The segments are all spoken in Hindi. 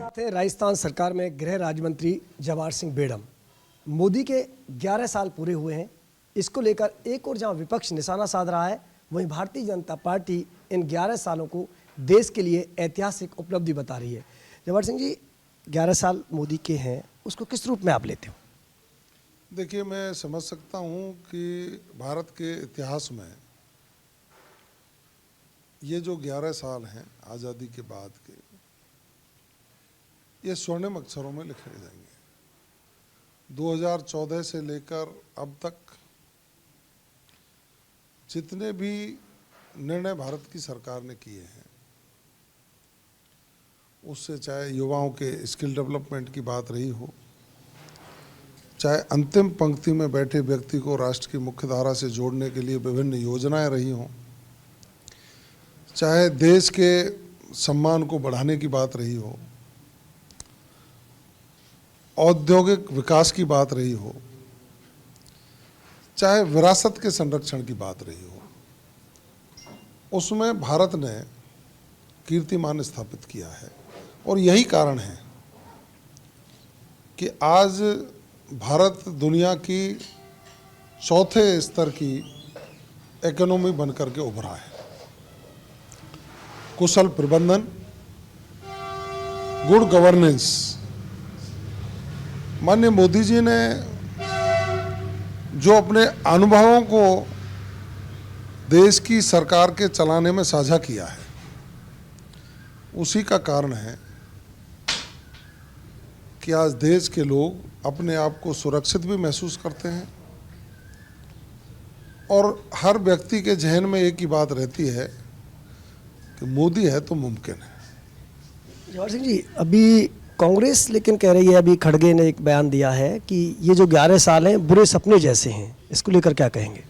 थे राजस्थान सरकार में गृह राज्य मंत्री जवाहर सिंह बेड़म। मोदी के 11 साल पूरे हुए हैं। इसको लेकर एक और जहां विपक्ष निशाना साध रहा है, वहीं भारतीय जनता पार्टी इन 11 सालों को देश के लिए ऐतिहासिक उपलब्धि बता रही है। जवाहर सिंह जी, 11 साल मोदी के हैं, उसको किस रूप में आप लेते हो? देखिए, मैं समझ सकता हूं कि भारत के इतिहास में ये जो 11 साल हैं आज़ादी के बाद के, ये स्वर्णिम अक्षरों में लिखे जाएंगे। 2014 से लेकर अब तक जितने भी निर्णय भारत की सरकार ने किए हैं, उससे चाहे युवाओं के स्किल डेवलपमेंट की बात रही हो, चाहे अंतिम पंक्ति में बैठे व्यक्ति को राष्ट्र की मुख्य धारा से जोड़ने के लिए विभिन्न योजनाएं रही हों, चाहे देश के सम्मान को बढ़ाने की बात रही हो, औद्योगिक विकास की बात रही हो, चाहे विरासत के संरक्षण की बात रही हो, उसमें भारत ने कीर्तिमान स्थापित किया है। और यही कारण है कि आज भारत दुनिया की चौथे स्तर की इकोनॉमी बनकर के उभरा है। कुशल प्रबंधन, गुड गवर्नेंस, माननीय मोदी जी ने जो अपने अनुभवों को देश की सरकार के चलाने में साझा किया है, उसी का कारण है कि आज देश के लोग अपने आप को सुरक्षित भी महसूस करते हैं और हर व्यक्ति के जहन में एक ही बात रहती है कि मोदी है तो मुमकिन है। जवाहर सिंह जी, अभी कांग्रेस लेकिन कह रही है, अभी खड़गे ने एक बयान दिया है कि ये जो 11 साल हैं बुरे सपने जैसे हैं, इसको लेकर क्या कहेंगे?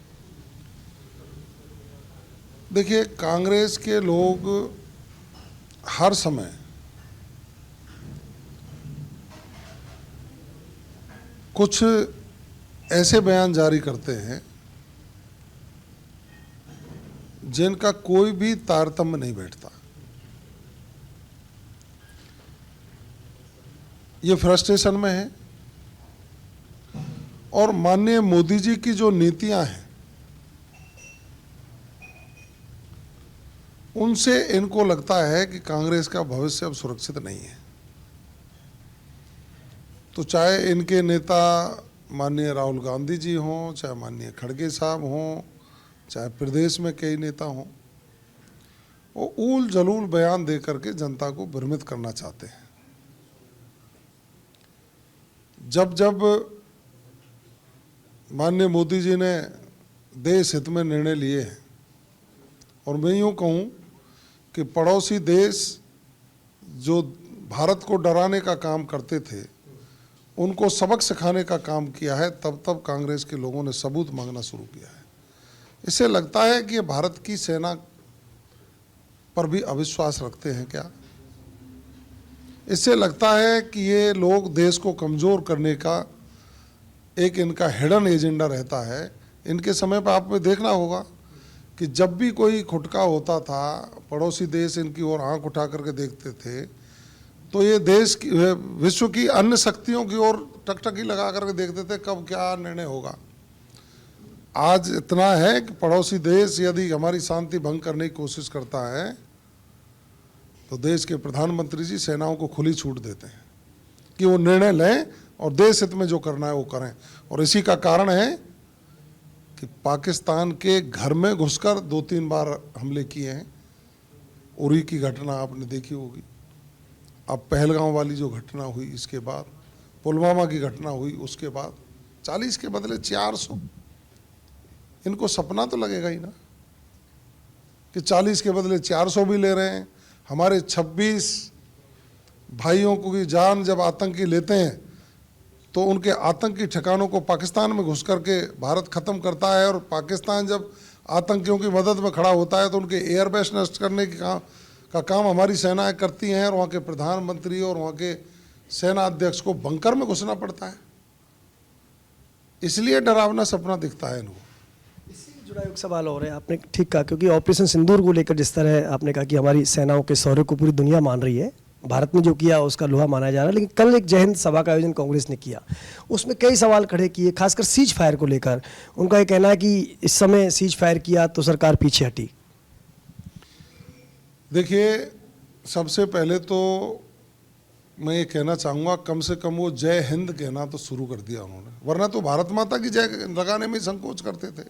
देखिए, कांग्रेस के लोग हर समय कुछ ऐसे बयान जारी करते हैं जिनका कोई भी तारतम्य नहीं बैठता। ये फ्रस्ट्रेशन में है और माननीय मोदी जी की जो नीतियां हैं, उनसे इनको लगता है कि कांग्रेस का भविष्य अब सुरक्षित नहीं है। तो चाहे इनके नेता माननीय राहुल गांधी जी हों, चाहे माननीय खड़गे साहब हों, चाहे प्रदेश में कई नेता हों, वो ऊल जलूल बयान दे करके जनता को भ्रमित करना चाहते हैं। जब जब माननीय मोदी जी ने देश हित में निर्णय लिए हैं, और मैं यूँ कहूँ कि पड़ोसी देश जो भारत को डराने का काम करते थे, उनको सबक सिखाने का काम किया है, तब तब कांग्रेस के लोगों ने सबूत मांगना शुरू किया है। इससे लगता है कि ये भारत की सेना पर भी अविश्वास रखते हैं क्या? इससे लगता है कि ये लोग देश को कमज़ोर करने का एक इनका हिडन एजेंडा रहता है। इनके समय पर आपको देखना होगा कि जब भी कोई खुटका होता था, पड़ोसी देश इनकी ओर आंख उठा करके देखते थे, तो ये देश की, विश्व की अन्य शक्तियों की ओर टकटकी लगा करके देखते थे कब क्या निर्णय होगा। आज इतना है कि पड़ोसी देश यदि हमारी शांति भंग करने की कोशिश करता है, तो देश के प्रधानमंत्री जी सेनाओं को खुली छूट देते हैं कि वो निर्णय लें और देश हित में जो करना है वो करें। और इसी का कारण है कि पाकिस्तान के घर में घुसकर 2-3 बार हमले किए हैं। उरी की घटना आपने देखी होगी, अब पहलगांव वाली जो घटना हुई, इसके बाद पुलवामा की घटना हुई, उसके बाद 40 के बदले 400। इनको सपना तो लगेगा ही ना कि 40 के बदले 400 भी ले रहे हैं। हमारे 26 भाइयों की जान जब आतंकी लेते हैं, तो उनके आतंकी ठिकानों को पाकिस्तान में घुस करके भारत ख़त्म करता है। और पाकिस्तान जब आतंकियों की मदद में खड़ा होता है, तो उनके एयरबेस नष्ट करने का काम हमारी सेनाएं करती हैं, और वहाँ के प्रधानमंत्री और वहाँ के सेना अध्यक्ष को बंकर में घुसना पड़ता है। इसलिए डरावना सपना दिखता है इनको। इससे जुड़ा एक सवाल और है, आपने ठीक कहा, क्योंकि ऑपरेशन सिंदूर को लेकर जिस तरह आपने कहा कि हमारी सेनाओं के शौर्य को पूरी दुनिया मान रही है, भारत में जो किया उसका लोहा माना जा रहा है, लेकिन कल एक जय हिंद सभा का आयोजन कांग्रेस ने किया, उसमें कई सवाल खड़े किए, खासकर सीज फायर को लेकर। उनका ये कहना है कि इस समय सीज फायर किया तो सरकार पीछे हटी। देखिए, सबसे पहले तो मैं ये कहना चाहूँगा, कम से कम वो जय हिंद कहना तो शुरू कर दिया उन्होंने, वरना तो भारत माता की जय लगाने में संकोच करते थे।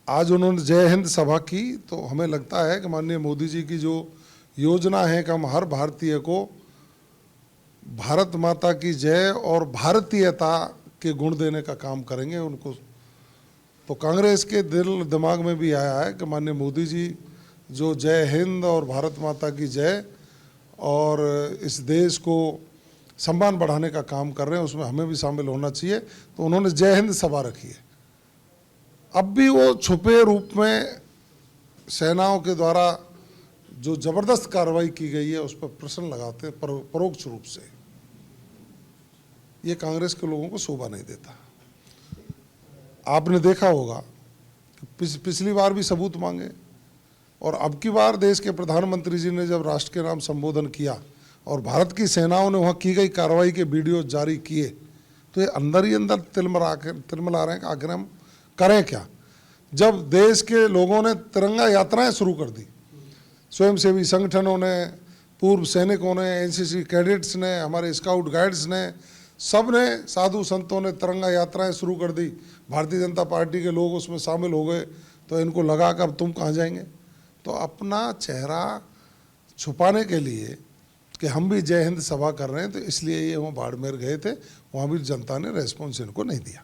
आज उन्होंने जय हिंद सभा की तो हमें लगता है कि माननीय मोदी जी की जो योजना है कि हम हर भारतीय को भारत माता की जय और भारतीयता के गुण देने का काम करेंगे उनको। तो कांग्रेस के दिल दिमाग में भी आया है कि माननीय मोदी जी जो जय हिंद और भारत माता की जय और इस देश को सम्मान बढ़ाने का काम कर रहे हैं, उसमें हमें भी शामिल होना चाहिए। तो उन्होंने जय हिंद सभा रखी है। अब भी वो छुपे रूप में सेनाओं के द्वारा जो जबरदस्त कार्रवाई की गई है उस पर प्रश्न लगाते हैं परोक्ष रूप से। ये कांग्रेस के लोगों को शोभा नहीं देता। आपने देखा होगा कि पिछली बार भी सबूत मांगे और अब की बार देश के प्रधानमंत्री जी ने जब राष्ट्र के नाम संबोधन किया और भारत की सेनाओं ने वहाँ की गई कार्रवाई के वीडियो जारी किए, तो ये अंदर ही अंदर तिलमिला रहे हैं कि आखिर हम करें क्या। जब देश के लोगों ने तिरंगा यात्राएं शुरू कर दी, स्वयंसेवी संगठनों ने, पूर्व सैनिकों ने, एनसीसी कैडेट्स ने, हमारे स्काउट गाइड्स ने, सब ने, साधु संतों ने तिरंगा यात्राएं शुरू कर दी। भारतीय जनता पार्टी के लोग उसमें शामिल हो गए। तो इनको लगा कि अब तुम कहाँ जाएंगे। तो अपना चेहरा छुपाने के लिए कि हम भी जय हिंद सभा कर रहे हैं, तो इसलिए ये वहाँ बाड़मेर गए थे। वहाँ भी जनता ने रेस्पॉन्स इनको नहीं दिया।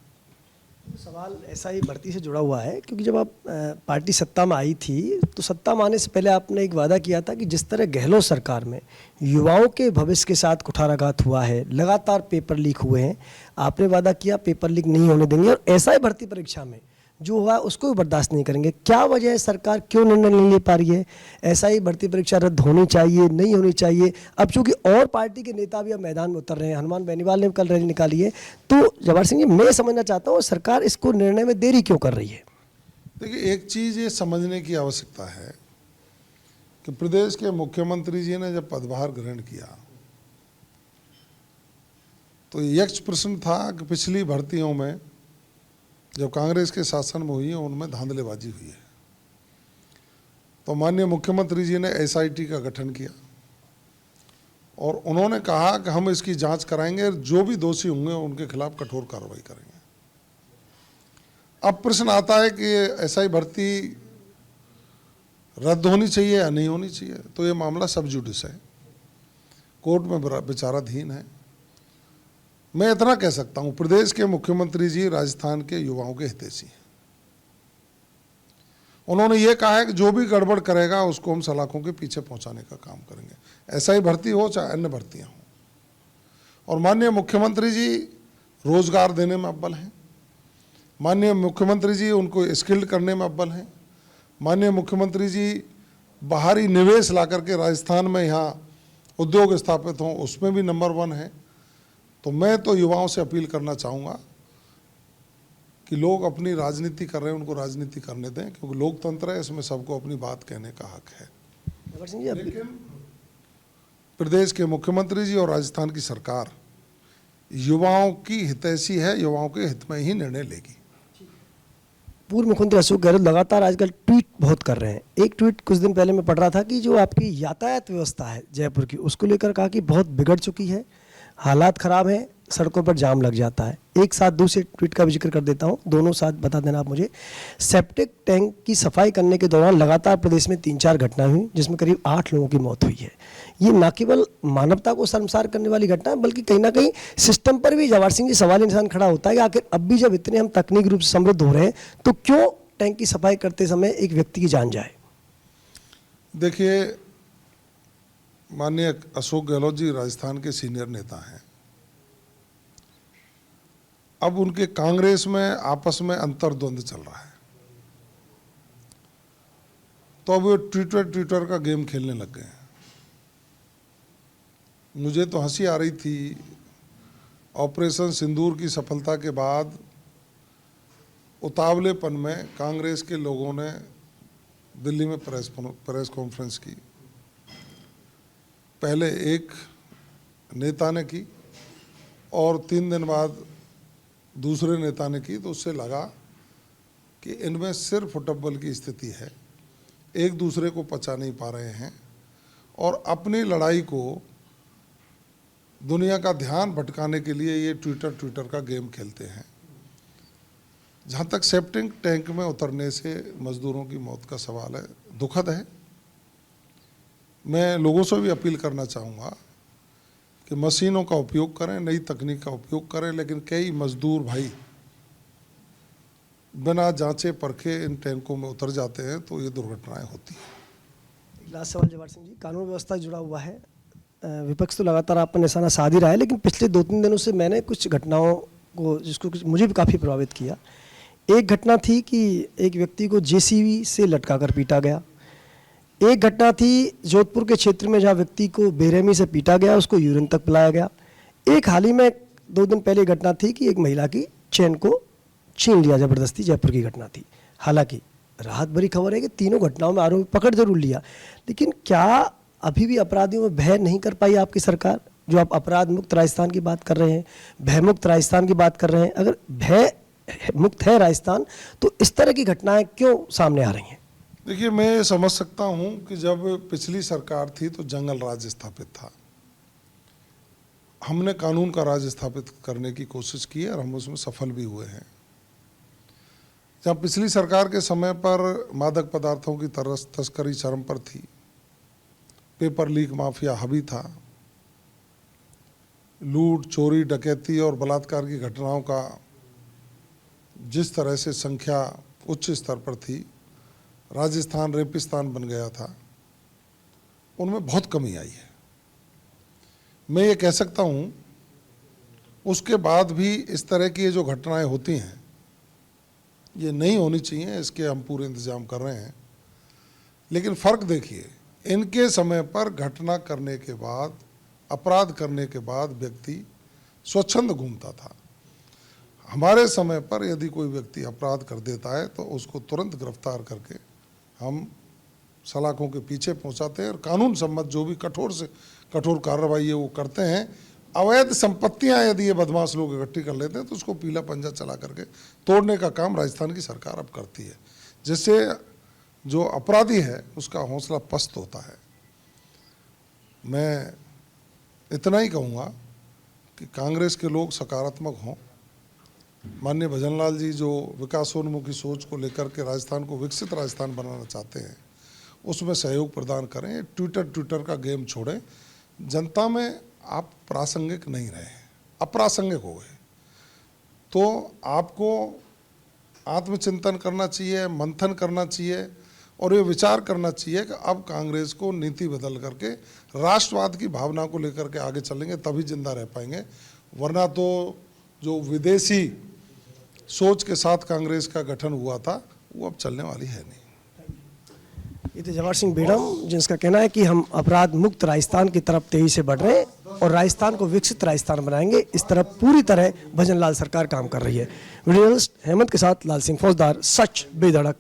सवाल ऐसा ही भर्ती से जुड़ा हुआ है, क्योंकि जब आप पार्टी सत्ता में आई थी तो सत्ता में आने से पहले आपने एक वादा किया था कि जिस तरह गहलोत सरकार में युवाओं के भविष्य के साथ कुठाराघात हुआ है, लगातार पेपर लीक हुए हैं, आपने वादा किया पेपर लीक नहीं होने देंगे और ऐसा ही भर्ती परीक्षा में जो हुआ उसको भी बर्दाश्त नहीं करेंगे। क्या वजह है, सरकार क्यों निर्णय नहीं ले पा रही है? ऐसा ही भर्ती परीक्षा रद्द होनी चाहिए, नहीं होनी चाहिए? अब चूंकि और पार्टी के नेता भी अब मैदान में उतर रहे हैं, हनुमान बेनीवाल ने कल रैली निकाली है, तो जवाहर सिंह जी मैं समझना चाहता हूँ सरकार इसको निर्णय में देरी क्यों कर रही है? देखिए, एक चीज़ ये समझने की आवश्यकता है कि प्रदेश के मुख्यमंत्री जी ने जब पदभार ग्रहण किया तो यक्ष प्रश्न था कि पिछली भर्तियों में जब कांग्रेस के शासन में हुई है उनमें धांधलेबाजी हुई है। तो माननीय मुख्यमंत्री जी ने एसआईटी का गठन किया और उन्होंने कहा कि हम इसकी जांच कराएंगे, जो भी दोषी होंगे उनके खिलाफ कठोर कार्रवाई करेंगे। अब प्रश्न आता है कि एसआई भर्ती रद्द होनी चाहिए या नहीं होनी चाहिए। तो ये मामला सब जुडिस है, कोर्ट में विचाराधीन है। मैं इतना कह सकता हूं, प्रदेश के मुख्यमंत्री जी राजस्थान के युवाओं के हितैषी हैं। उन्होंने ये कहा है कि जो भी गड़बड़ करेगा उसको हम सलाखों के पीछे पहुंचाने का काम करेंगे, ऐसा ही भर्ती हो चाहे अन्य भर्तियां हों। और माननीय मुख्यमंत्री जी रोजगार देने में अव्वल हैं। माननीय मुख्यमंत्री जी उनको स्किल्ड करने में अव्वल हैं। माननीय मुख्यमंत्री जी बाहरी निवेश ला करके राजस्थान में यहाँ उद्योग स्थापित हों उसमें भी नंबर 1 है। तो मैं तो युवाओं से अपील करना चाहूँगा कि लोग अपनी राजनीति कर रहे हैं, उनको राजनीति करने दें, क्योंकि लोकतंत्र है, इसमें सबको अपनी बात कहने का हक है। लेकिन प्रदेश के मुख्यमंत्री जी और राजस्थान की सरकार युवाओं की हितैषी है, युवाओं के हित में ही निर्णय लेगी। पूर्व मुख्यमंत्री अशोक गहलोत लगातार आजकल ट्वीट बहुत कर रहे हैं। एक ट्वीट कुछ दिन पहले मैं पढ़ रहा था कि जो आपकी यातायात व्यवस्था है जयपुर की, उसको लेकर कहा कि बहुत बिगड़ चुकी है, हालात ख़राब हैं, सड़कों पर जाम लग जाता है। एक साथ दूसरे ट्वीट का भी जिक्र कर देता हूं, दोनों साथ बता देना आप मुझे। सेप्टिक टैंक की सफाई करने के दौरान लगातार प्रदेश में 3-4 घटनाएं हुई जिसमें करीब 8 लोगों की मौत हुई है। ये न केवल मानवता को शर्मसार करने वाली घटना है, बल्कि कहीं ना कहीं सिस्टम पर भी जवाहर सिंह जी सवाल निशान खड़ा होता है कि आखिर अब भी जब इतने हम तकनीकी रूप से समृद्ध हो रहे हैं तो क्यों टैंक की सफाई करते समय एक व्यक्ति की जान जाए? देखिए, माननीय अशोक गहलोत जी राजस्थान के सीनियर नेता हैं। अब उनके कांग्रेस में आपस में अंतर्द्वंद चल रहा है, तो अब वो ट्विटर का गेम खेलने लग गए हैं। मुझे तो हंसी आ रही थी, ऑपरेशन सिंदूर की सफलता के बाद उतावलेपन में कांग्रेस के लोगों ने दिल्ली में प्रेस कॉन्फ्रेंस की पहले एक नेता ने की और 3 दिन बाद दूसरे नेता ने की, तो उससे लगा कि इनमें सिर फुटबॉल की स्थिति है, एक दूसरे को पचा नहीं पा रहे हैं और अपनी लड़ाई को दुनिया का ध्यान भटकाने के लिए ये ट्विटर का गेम खेलते हैं। जहाँ तक सेप्टिक टैंक में उतरने से मजदूरों की मौत का सवाल है, दुखद है। मैं लोगों से भी अपील करना चाहूँगा कि मशीनों का उपयोग करें, नई तकनीक का उपयोग करें, लेकिन कई मजदूर भाई बिना जांचे परखे इन टैंकों में उतर जाते हैं, तो ये दुर्घटनाएं होती हैं। लास्ट सवाल जवाहर सिंह जी, कानून व्यवस्था जुड़ा हुआ है, विपक्ष तो लगातार आप पर निशाना साध ही रहा है, लेकिन पिछले 2-3 दिनों से मैंने कुछ घटनाओं को जिसको मुझे भी काफ़ी प्रभावित किया। एक घटना थी कि एक व्यक्ति को जेसीबी से लटका कर पीटा गया। एक घटना थी जोधपुर के क्षेत्र में जहाँ व्यक्ति को बेरहमी से पीटा गया, उसको यूरिन तक पिलाया गया। एक हाल ही में 2 दिन पहले घटना थी कि एक महिला की चेन को छीन लिया जबरदस्ती, जयपुर की घटना थी। हालांकि राहत भरी खबर है कि तीनों घटनाओं में आरोपी पकड़ जरूर लिया, लेकिन क्या अभी भी अपराधियों में भय नहीं कर पाई आपकी सरकार? जो आप अपराध मुक्त राजस्थान की बात कर रहे हैं, भय मुक्त राजस्थान की बात कर रहे हैं, अगर भय मुक्त है राजस्थान तो इस तरह की घटनाएं क्यों सामने आ रही हैं? देखिए, मैं ये समझ सकता हूँ कि जब पिछली सरकार थी तो जंगल राज स्थापित था। हमने कानून का राज स्थापित करने की कोशिश की है और हम उसमें सफल भी हुए हैं। जब पिछली सरकार के समय पर मादक पदार्थों की तस्करी चरम पर थी, पेपर लीक माफिया हावी था, लूट, चोरी, डकैती और बलात्कार की घटनाओं का जिस तरह से संख्या उच्च स्तर पर थी, राजस्थान रेपिस्तान बन गया था, उनमें बहुत कमी आई है। मैं ये कह सकता हूँ उसके बाद भी इस तरह की ये जो घटनाएं होती हैं ये नहीं होनी चाहिए, इसके हम पूरे इंतजाम कर रहे हैं। लेकिन फ़र्क देखिए, इनके समय पर घटना करने के बाद, अपराध करने के बाद व्यक्ति स्वच्छंद घूमता था। हमारे समय पर यदि कोई व्यक्ति अपराध कर देता है तो उसको तुरंत गिरफ्तार करके हम सलाखों के पीछे पहुंचाते हैं और कानून सम्मत जो भी कठोर से कठोर कार्रवाई है वो करते हैं। अवैध संपत्तियां यदि ये बदमाश लोग इकट्ठी कर लेते हैं तो उसको पीला पंजा चला करके तोड़ने का काम राजस्थान की सरकार अब करती है, जिससे जो अपराधी है उसका हौसला पस्त होता है। मैं इतना ही कहूँगा कि कांग्रेस के लोग सकारात्मक हों। माननीय भजनलाल जी जो विकासोन्मुखी सोच को लेकर के राजस्थान को विकसित राजस्थान बनाना चाहते हैं, उसमें सहयोग प्रदान करें। ट्विटर का गेम छोड़ें। जनता में आप प्रासंगिक नहीं रहे, अप्रासंगिक हो गए। तो आपको आत्मचिंतन करना चाहिए, मंथन करना चाहिए और ये विचार करना चाहिए कि अब कांग्रेस को नीति बदल करके राष्ट्रवाद की भावना को लेकर के आगे चलेंगे, तभी जिंदा रह पाएंगे। वरना तो जो विदेशी सोच के साथ कांग्रेस का गठन हुआ था वो अब चलने वाली है नहीं। ये तो जवाहर सिंह बेड़म जिनका कहना है कि हम अपराध मुक्त राजस्थान की तरफ तेजी से बढ़ रहे हैं और राजस्थान को विकसित राजस्थान बनाएंगे, इस तरफ पूरी तरह भजनलाल सरकार काम कर रही है। वीडियो जर्नलिस्ट हेमंत के साथ लाल सिंह फौजदार, सच बेधड़क।